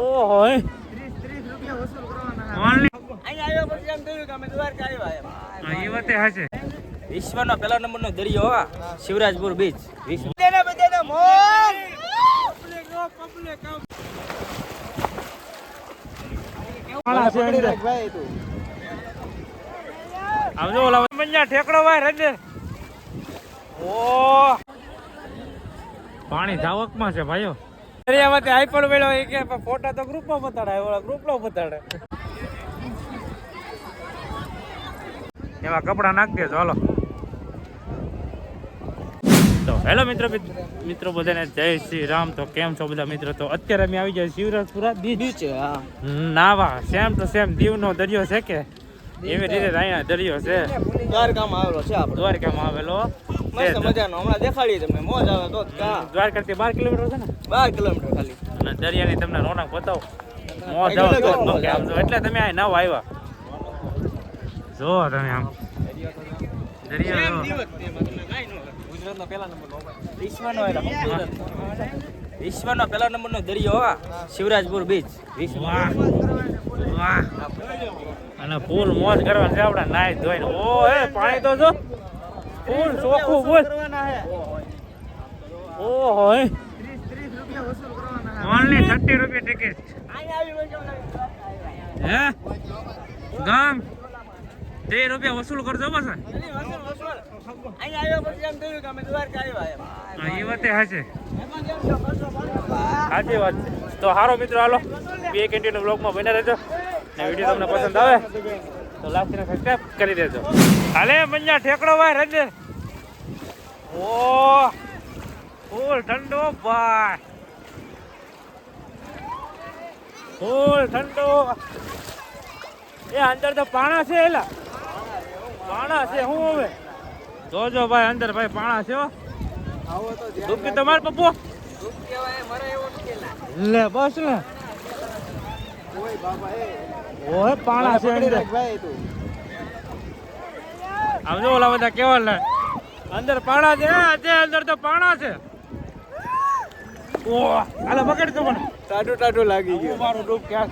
ઓહો 30 રૂપિયા વસૂલ કરવાના ઓનલી અહીંયા આવ્યા પછી એમ થયું કે અમે દ્વારકા આવ્યા એ વતે હશે. વિશ્વનો પહેલા નંબરનો દરિયો હા શિવરાજપુર બીચ. બધાને મોજ પાણા છે અંદર. ભાઈ તું આમ જો ઓલા મંજા ઠેકડો વાર અંદર. ઓ પાણી ધાવકમાં છે ભાઈઓ. દરિયામાંથી આઈપડ વેળો એ કે ફોટા તો ગ્રુપમાં બતાડે, ઓલા ગ્રુપમાં બતાડે. એમાં કપડા નાખ દેજો હાલો. તો હેલો મિત્રો બધાને જય શ્રી રામ. તો કેમ છો બધા મિત્રો? તો અત્યારે અમે આવી જાય શિવરાજપુરા બીચ. નાવા સેમ ટુ સેમ દીવનો દરિયો છે કે એવી રીતે અહીંયા દરિયો છે. દ્વારકામાં આવેલો છે આપણે. દ્વારકામાં આવેલો મસ્ત મજાનો. હમણાં દેખાડી તમને મોજ આવે તો દ્વારકાથી 12 કિલોમીટર છે ને. 12 કિલોમીટર ખાલી. અને દરિયાની તમને રોનક બતાવો. મોજ આવે તો આમ જો એટલે તમે આ નવ આવ્યા જો તમે આમ દરિયો જો. ગુજરાતનો પહેલા નંબરનો વિશ્વનો પહેલા નંબરનો દરિયો હા શિવરાજપુર બીચ. વાહ વાહ. અને ફૂલ મોજ કરવાની છે આપણે નાઈ ધોઈને. ઓ હે પાણી તો જો ફૂલ ચોખ્ખું બોલ. ઓહો હે 30 રૂપિયા વસૂલ કરવાના ઓનલી 30 રૂપિયા ટિકિટ. હે ગામ 13 રૂપિયા વસૂલ કરજો બસ. અહીંયા આવ્યા પછી એમ થયું કે અમે દ્વારકા આવ્યા એ વતે હશે. સાચી વાત છે. તો હારો મિત્રો હાલો બે કેન્ટીન બ્લોગમાં બને રહેજો. ને વિડીયો તમને પસંદ આવે તો લાઈક અને સબસ્ક્રાઇબ કરી દેજો. હાલે મંજા ઠેકડો વાર અંદર. ઓ ફૂલ ઠંડો ભાઈ, ફૂલ ઠંડો. એ અંદર તો પાણા છે. એલા પાણા છે. હું હવે જોજો ભાઈ અંદર ભાઈ પાણા છે. આવો તો ડૂબકી તમારે પપ્પો મરે એવો નથી લે બસ ને. ઓય બાબા એ ઓહે પાણા છે અંદર. ભાઈ તું આમ જો ઓલા બધા કેવા લે અંદર પાણા છે. આજે અંદર તો પાણા છે. ઓ હાલો પકડ તો મને. ટાટું લાગી ગયું. મારું ડૂબ ક્યાં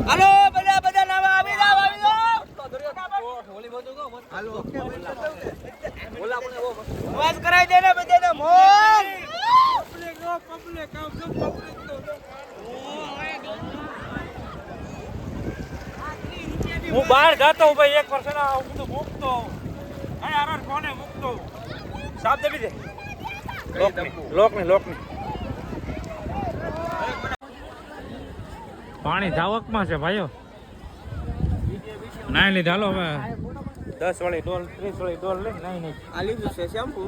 હાલો બધા નાવા આવી જાવ હાલો મોજ કરાઈ દે ને બધાને મોજ. હું બહાર જાતો હું ભાઈ. એક વર્ષ હું તો મૂકતો આરામ કોને મૂકતો સાપ દબી દે. લોકની પાણી ધાવકમાં છે ભાઈઓ. નાઈ લીધા હાલો હવે 10 વાળી ડોલ 30 વાળી ડોલ લઈ નહીં આ લીધું છે શેમ્પુ.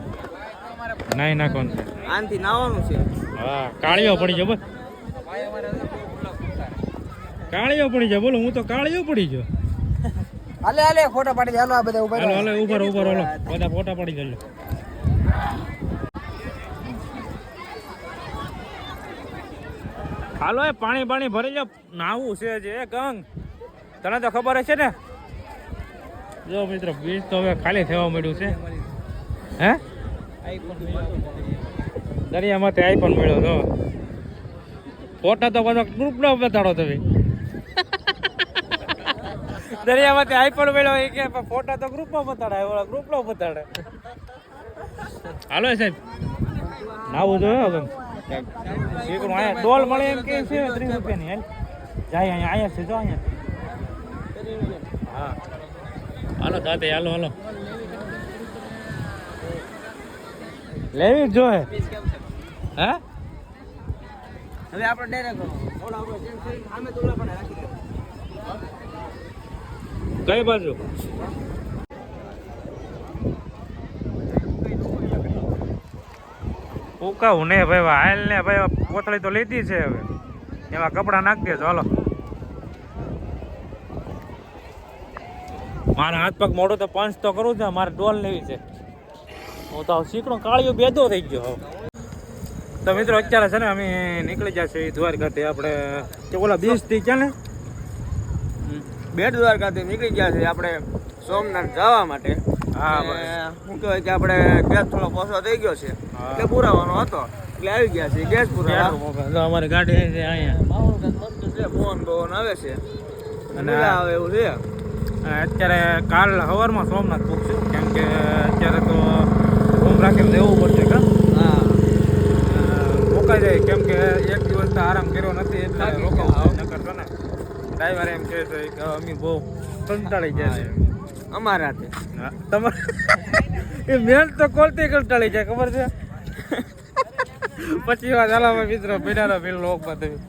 નાઈ નાખવાનું છે. આનથી નાવાનું છે. હા કાળીઓ પડી જાય. બસ કાળીઓ પડી જાય. બોલો હું તો કાળીઓ પડી ગયો. હાલે ફોટો પાડી હાલો આ બધા હાલો હાલો ઉપર હાલો બધા ફોટા પડી જાય. હાલો એ પાણી ભરી લો. નાવું છે જે ગંગ તને તો ખબર હશે ને. જો મિત્રો બીચ તો હવે ખાલી થવા મળ્યું છે. હે દરિયામાંથી આઈફોન મળ્યો તો ફોટા તો બધો ગ્રુપનો બતાડો તમે. દરિયામાંથી આઈફોન મળ્યો એ કે ફોટા તો ગ્રુપમાં બતાડે, ઓલા ગ્રુપનો બતાડે. હાલો સાહેબ નાવું જોયો અહીંયા ડોલ મળે એમ કે છે 30 રૂપિયાની. હાલ જાય અહીંયા છે જો અહીંયા. હા હાલો દાદા હાલો લેવી જ જોઈએ. હે હવે આપણે ડાયરેક્ટ ઓલા આપણે જેમ છે આમે તો ઓલા પણ રાખી દે. કઈ બાજુ? ઉકાવું ને ભાઈ હાલ ને ભાઈ કોથળી તો લીધી છે. હવે એમાં કપડા નાખી દેજો હાલો. મારા હાથ પગ મોડો તો પંચ તો કરું છે, મારે ડોલ લેવી છે. હું તો શીકણો કાળિયો બેદો થઈ ગયો હવે. તો મિત્રો અત્યારે છે ને અમે નીકળી જશે દ્વારકાથી. આપણે કે ઓલા 20 થી ક્યાં ને બેટ દ્વારકાથી નીકળી ગયા છે આપણે સોમનાથ જવા માટે. હા અને શું કહેવાય કે આપણે ગેસ થોડો પોસો થઈ ગયો છે હા. એટલે પુરાવાનો હતો એટલે આવી ગયા છે ગેસ પુરાવા. તો અમારી ગાડી છે અહીંયા. માહોલ કંઈક મસ્ત છે, પવન આવે છે અને અને મજા આવે એવું છે. અને અત્યારે કાલ સવારમાં સોમનાથ પૂછશું, કેમ કે અત્યારે તો રૂમ રાખીને રહેવું પડશે કા હા રોકાઈ જાય, કેમ કે એક દિવસ તો આરામ કર્યો નથી એટલે થાકી રોકાવું ગયા. નકર તો ને ડ્રાઈવર એમ કહે છે કે અમે બહુ કંટાળી ગયા છે. અમારાથી હા, તમારે એ મેન તો કોલથી કંટાળી જાય ખબર છે. પછી વાત હાલામાં મિત્રો પીડાનો પેલો લોક બતાવી.